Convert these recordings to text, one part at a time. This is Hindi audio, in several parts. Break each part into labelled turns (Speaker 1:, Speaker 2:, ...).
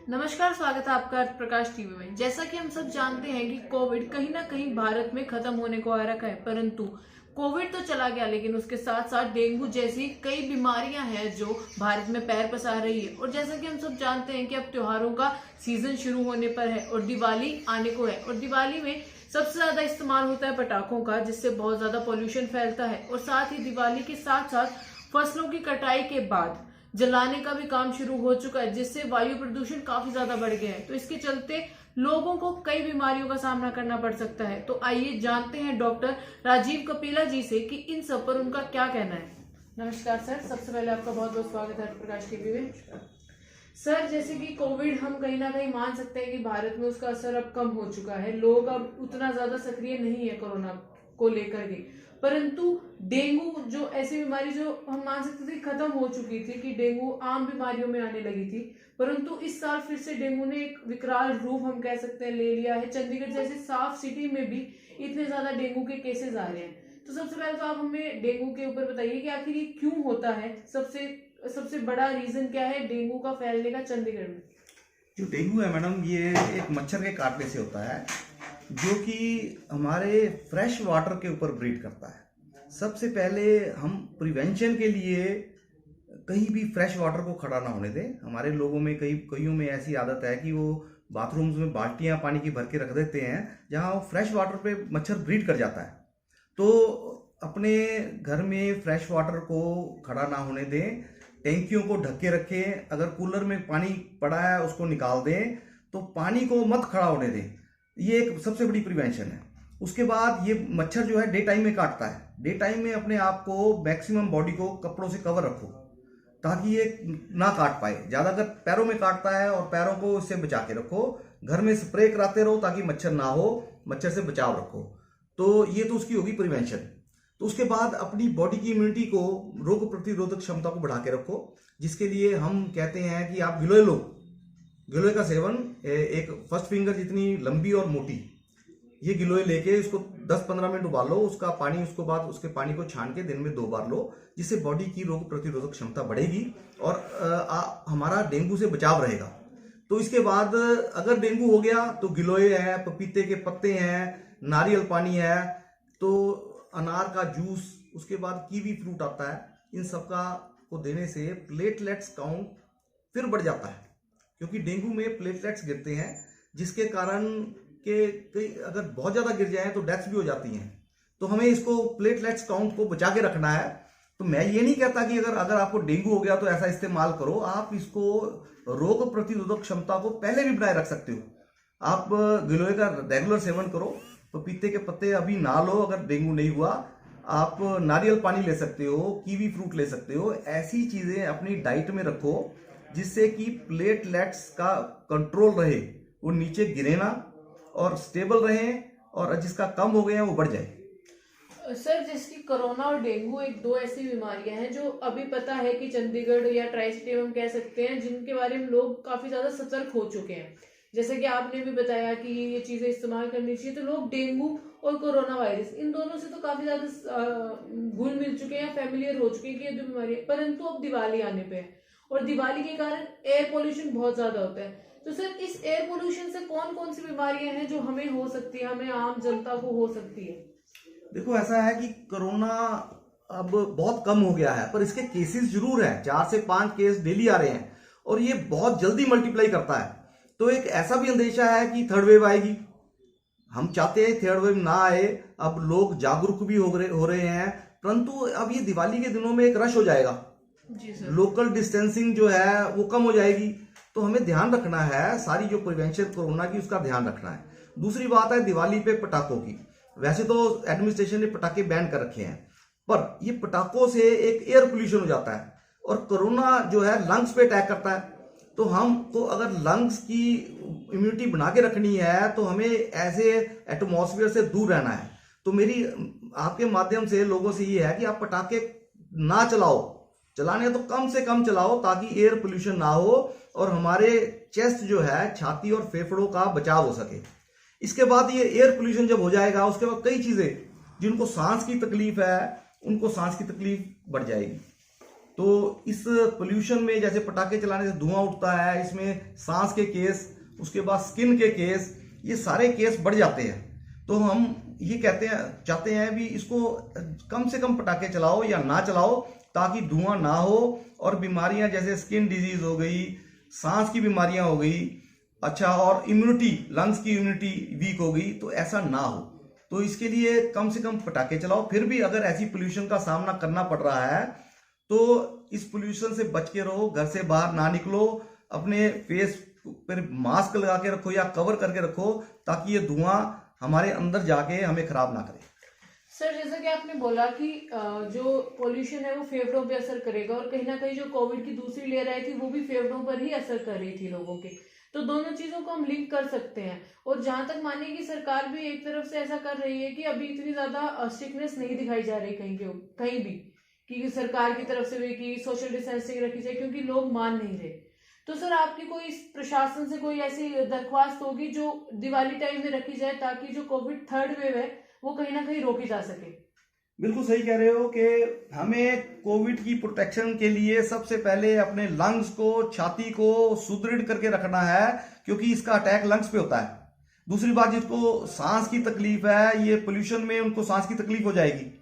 Speaker 1: नमस्कार, स्वागत है आपका अर्थ प्रकाश टीवी में। जैसा कि हम सब जानते हैं कि कोविड कहीं ना कहीं भारत में खत्म होने को आ रखा है, परंतु कोविड तो चला गया, लेकिन उसके साथ साथ डेंगू जैसी कई बीमारियां हैं जो भारत में पैर पसार रही है। और जैसा कि हम सब जानते हैं कि अब त्योहारों का सीजन शुरू होने पर है और दिवाली आने को है, और दिवाली में सबसे ज्यादा इस्तेमाल होता है पटाखों का, जिससे बहुत ज्यादा पॉल्यूशन फैलता है। और साथ ही दिवाली के साथ साथ फसलों की कटाई के बाद जलाने का भी काम शुरू हो चुका है, जिससे वायु प्रदूषण काफी ज्यादा बढ़ गया है। तो इसके चलते लोगों को कई बीमारियों का सामना करना पड़ सकता है। तो आइए जानते हैं डॉक्टर राजीव कपिला जी से कि इन सब पर उनका क्या कहना है। नमस्कार सर, सबसे पहले आपका बहुत बहुत स्वागत है प्रकाश टीवी में। सर, जैसे कि कोविड हम कहीं ना कहीं मान सकते हैं कि भारत में उसका असर अब कम हो चुका है, लोग अब उतना ज्यादा सक्रिय नहीं है कोरोना को लेकर के, परंतु डेंगू जो ऐसी बीमारी जो हम मान सकते थे खत्म हो चुकी थी, कि डेंगू आम बीमारियों में आने लगी थी, परंतु इस साल फिर से डेंगू ने एक विकराल रूप हम कह सकते हैं ले लिया है। चंडीगढ़ जैसे साफ सिटी में भी इतने ज्यादा डेंगू के केसेस आ रहे हैं। तो सबसे पहले तो आप हमें डेंगू के ऊपर बताइए कि आखिर ये क्यों होता है, सबसे बड़ा रीजन क्या है डेंगू का फैलने का चंडीगढ़ में।
Speaker 2: जो डेंगू है मैडम, ये एक मच्छर के काटने से होता है, जो कि हमारे फ्रेश वाटर के ऊपर ब्रीड करता है। सबसे पहले हम प्रिवेंशन के लिए कहीं भी फ्रेश वाटर को खड़ा ना होने दें। हमारे लोगों में कईयों में ऐसी आदत है कि वो बाथरूम्स में बाल्टियां पानी की भर के रख देते हैं, जहां वो फ्रेश वाटर पे मच्छर ब्रीड कर जाता है। तो अपने घर में फ्रेश वाटर को खड़ा ना होने दें, टैंकियों को ढक के रखें। अगर कूलर में पानी पड़ा है उसको निकाल दें, तो पानी को मत खड़ा होने दें। ये एक सबसे बड़ी प्रिवेंशन है। उसके बाद ये मच्छर जो है डे टाइम में काटता है। डे टाइम में अपने आप को मैक्सिमम बॉडी को कपड़ों से कवर रखो ताकि ये ना काट पाए। ज़्यादातर पैरों में काटता है और पैरों को इससे बचा के रखो। घर में स्प्रे कराते रहो ताकि मच्छर ना हो, मच्छर से बचाव रखो। तो ये तो उसकी होगी प्रिवेंशन। तो उसके बाद अपनी बॉडी की इम्यूनिटी को, रोग प्रतिरोधक क्षमता को बढ़ा के रखो, जिसके लिए हम कहते हैं कि आप गिलोय लो। गिलोय का सेवन, एक फर्स्ट फिंगर जितनी लंबी और मोटी ये गिलोय लेके इसको 10-15 मिनट उबालो, उसका पानी, उसके बाद उसके पानी को छान के दिन में 2 बार लो, जिससे बॉडी की रोग प्रतिरोधक क्षमता बढ़ेगी और हमारा डेंगू से बचाव रहेगा। तो इसके बाद अगर डेंगू हो गया तो गिलोय है, पपीते के पत्ते हैं, नारियल पानी है, तो अनार का जूस, उसके बाद कीवी फ्रूट आता है, इन सबका को देने से प्लेटलेट्स काउंट फिर बढ़ जाता है। क्योंकि डेंगू में प्लेटलेट्स गिरते हैं, जिसके कारण के कई अगर बहुत ज्यादा गिर जाए तो डेथ्स भी हो जाती हैं। तो हमें इसको प्लेटलेट्स काउंट को बचा के रखना है। तो मैं ये नहीं कहता कि अगर आपको डेंगू हो गया तो ऐसा इस्तेमाल करो। आप इसको रोग प्रतिरोधक क्षमता को पहले भी बनाए रख सकते हो। आप गिलोय का रेगुलर सेवन करो, पपीते के पत्ते अभी ना लो अगर डेंगू नहीं हुआ, आप नारियल पानी ले सकते हो, कीवी फ्रूट ले सकते हो। ऐसी चीजें अपनी डाइट में रखो जिससे कि प्लेटलेट्स का कंट्रोल रहे, वो नीचे गिरे ना और स्टेबल रहे, और जिसका कम हो गया वो बढ़ जाए।
Speaker 1: सर, जैसे कि कोरोना और डेंगू एक दो ऐसी बीमारियां हैं जो अभी पता है कि चंडीगढ़ या ट्राई सिटी में हम कह सकते हैं, जिनके बारे में लोग काफी ज्यादा सतर्क हो चुके हैं। जैसे कि आपने भी बताया कि ये चीजें इस्तेमाल करनी चाहिए, तो लोग डेंगू और कोरोना वायरस इन दोनों से तो काफी ज्यादा घुल मिल चुके हैं, फैमिलियर हो चुके हैं कि ये दो बीमारियां। परंतु अब दिवाली आने पे है और दिवाली के कारण एयर पोल्यूशन बहुत ज्यादा होता है। तो सर, इस एयर पोल्यूशन से कौन कौन सी बीमारियां हैं जो हमें हो सकती है, हमें आम जनता को हो सकती है।
Speaker 2: देखो, ऐसा है कि कोरोना अब बहुत कम हो गया है, पर इसके केसेस जरूर हैं। 4 से 5 केस डेली आ रहे हैं और ये बहुत जल्दी मल्टीप्लाई करता है। तो एक ऐसा भी अंदेशा है कि थर्ड वेव आएगी। हम चाहते हैं थर्ड वेव ना आए। अब लोग जागरूक भी हो रहे हैं, परंतु अब ये दिवाली के दिनों में एक रश हो जाएगा।
Speaker 1: जी सर।
Speaker 2: लोकल डिस्टेंसिंग जो है वो कम हो जाएगी। तो हमें ध्यान रखना है, सारी जो प्रिवेंशन कोरोना की उसका ध्यान रखना है। दूसरी बात है दिवाली पे पटाखों की। वैसे तो एडमिनिस्ट्रेशन ने पटाखे बैन कर रखे हैं, पर ये पटाखों से एक एयर पोल्यूशन हो जाता है और कोरोना जो है लंग्स पे अटैक करता है। तो हमको अगर लंग्स की इम्यूनिटी बना के रखनी है तो हमें ऐसे एटमॉस्फेयर से दूर रहना है। तो मेरी आपके माध्यम से लोगों से ये है कि आप पटाखे ना चलाओ, चलाने तो कम से कम चलाओ ताकि एयर पोल्यूशन ना हो और हमारे चेस्ट जो है, छाती और फेफड़ों का बचाव हो सके। इसके बाद ये एयर पोल्यूशन जब हो जाएगा, उसके बाद कई चीजें, जिनको सांस की तकलीफ है उनको सांस की तकलीफ बढ़ जाएगी। तो इस पोल्यूशन में जैसे पटाखे चलाने से धुआं उठता है, इसमें सांस के केस, उसके बाद स्किन के केस, ये सारे केस बढ़ जाते हैं। तो हम ये चाहते हैं भी इसको कम से कम पटाखे चलाओ या ना चलाओ, ताकि धुआं ना हो और बीमारियां जैसे स्किन डिजीज हो गई, सांस की बीमारियां हो गई, अच्छा, और इम्यूनिटी, लंग्स की इम्यूनिटी वीक हो गई, तो ऐसा ना हो। तो इसके लिए कम से कम पटाखे चलाओ। फिर भी अगर ऐसी पोल्यूशन का सामना करना पड़ रहा है तो इस पोल्यूशन से बच के रहो, घर से बाहर ना निकलो, अपने फेस पर मास्क लगा के रखो या कवर करके रखो, ताकि ये धुआं हमारे अंदर जाके हमें खराब ना करे।
Speaker 1: सर, जैसा कि आपने बोला कि जो पोल्यूशन है वो फेफड़ों पे असर करेगा, और कहीं ना कहीं जो कोविड की दूसरी लेयर आई थी वो भी फेफड़ों पर ही असर कर रही थी लोगों के, तो दोनों चीजों को हम लिंक कर सकते हैं। और जहां तक मानिए कि सरकार भी एक तरफ से ऐसा कर रही है कि अभी इतनी ज्यादा स्ट्रिक्टनेस नहीं दिखाई जा रही कहीं भी कि सरकार की तरफ से भी कि सोशल डिस्टेंसिंग रखी जाए, क्योंकि लोग मान नहीं रहे। तो सर, आपकी कोई इस प्रशासन से कोई ऐसी दरख्वास्त होगी जो दिवाली टाइम में रखी जाए, ताकि जो कोविड थर्ड वेव है वो कहीं ना कहीं रोकी जा सके?
Speaker 2: बिल्कुल सही कह रहे हो कि हमें कोविड की प्रोटेक्शन के लिए सबसे पहले अपने लंग्स को, छाती को सुदृढ़ करके रखना है, क्योंकि इसका अटैक लंग्स पे होता है। दूसरी बात, जिसको सांस की तकलीफ है, ये पोल्यूशन में उनको सांस की तकलीफ हो जाएगी।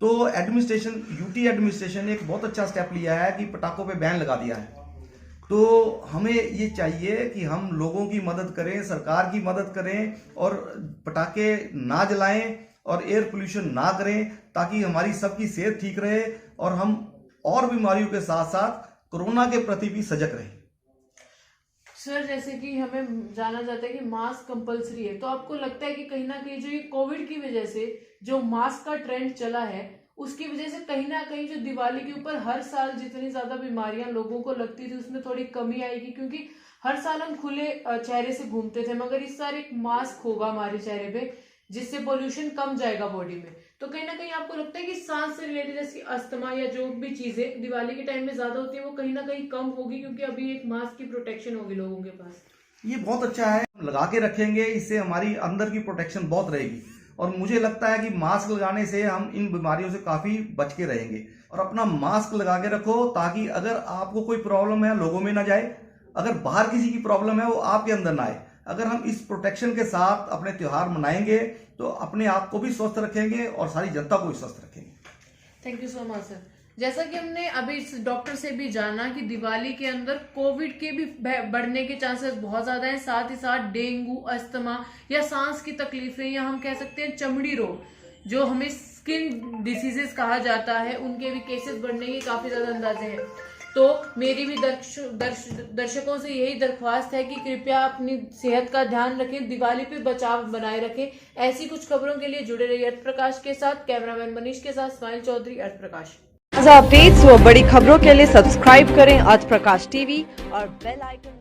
Speaker 2: तो यूटी एडमिनिस्ट्रेशन ने एक बहुत अच्छा स्टेप लिया है कि पटाखों पे बैन लगा दिया है। तो हमें ये चाहिए कि हम लोगों की मदद करें, सरकार की मदद करें, और पटाखे ना जलाएं और एयर पोल्यूशन ना करें, ताकि हमारी सबकी सेहत ठीक रहे और हम और बीमारियों के साथ साथ कोरोना के प्रति भी सजग रहें।
Speaker 1: सर, जैसे कि हमें जाना जाता है कि मास्क कंपलसरी है, तो आपको लगता है कि कहीं ना कहीं जो ये कोविड की वजह से जो मास्क का ट्रेंड चला है, उसकी वजह से कहीं ना कहीं जो दिवाली के ऊपर हर साल जितनी ज्यादा बीमारियां लोगों को लगती थी उसमें थोड़ी कमी आएगी? क्योंकि हर साल हम खुले चेहरे से घूमते थे, मगर इस साल एक मास्क होगा हमारे चेहरे पे, जिससे पोल्यूशन कम जाएगा बॉडी में। तो कहीं ना कहीं आपको लगता है कि सांस से रिलेटेड जैसे अस्थमा या जो भी चीजें दिवाली के टाइम में ज्यादा होती है वो कहीं ना कहीं कम होगी, क्योंकि अभी एक मास्क की प्रोटेक्शन होगी लोगों के पास?
Speaker 2: ये बहुत अच्छा है, लगा के रखेंगे, इससे हमारी अंदर की प्रोटेक्शन बहुत रहेगी। और मुझे लगता है कि मास्क लगाने से हम इन बीमारियों से काफी बच के रहेंगे। और अपना मास्क लगा के रखो, ताकि अगर आपको कोई प्रॉब्लम है लोगों में ना जाए, अगर बाहर किसी की प्रॉब्लम है वो आपके अंदर ना आए। अगर हम इस प्रोटेक्शन के साथ अपने त्योहार मनाएंगे तो अपने आप को भी स्वस्थ रखेंगे और सारी जनता को भी स्वस्थ रखेंगे।
Speaker 1: Thank you so much sir. जैसा कि हमने अभी इस डॉक्टर से भी जाना कि दिवाली के अंदर कोविड के भी बढ़ने के चांसेस बहुत ज्यादा हैं, साथ ही साथ डेंगू, अस्थमा या सांस की तकलीफें, या हम कह सकते हैं चमड़ी रोग, जो हमें स्किन डिसीजेस कहा जाता है, उनके भी केसेस बढ़ने के काफी ज्यादा अंदाजे हैं। तो मेरी भी दर्शकों से यही दरख्वास्त है कि कृपया अपनी सेहत का ध्यान रखें, दिवाली पे बचाव बनाए रखें। ऐसी कुछ खबरों के लिए जुड़े रहिए अर्थ प्रकाश के साथ। कैमरामैन मनीष के साथ स्माइल चौधरी, अर्थ प्रकाश।
Speaker 3: ताज़ा अपडेट्स व बड़ी खबरों के लिए सब्सक्राइब करें अर्थ प्रकाश टीवी और बेल आइकन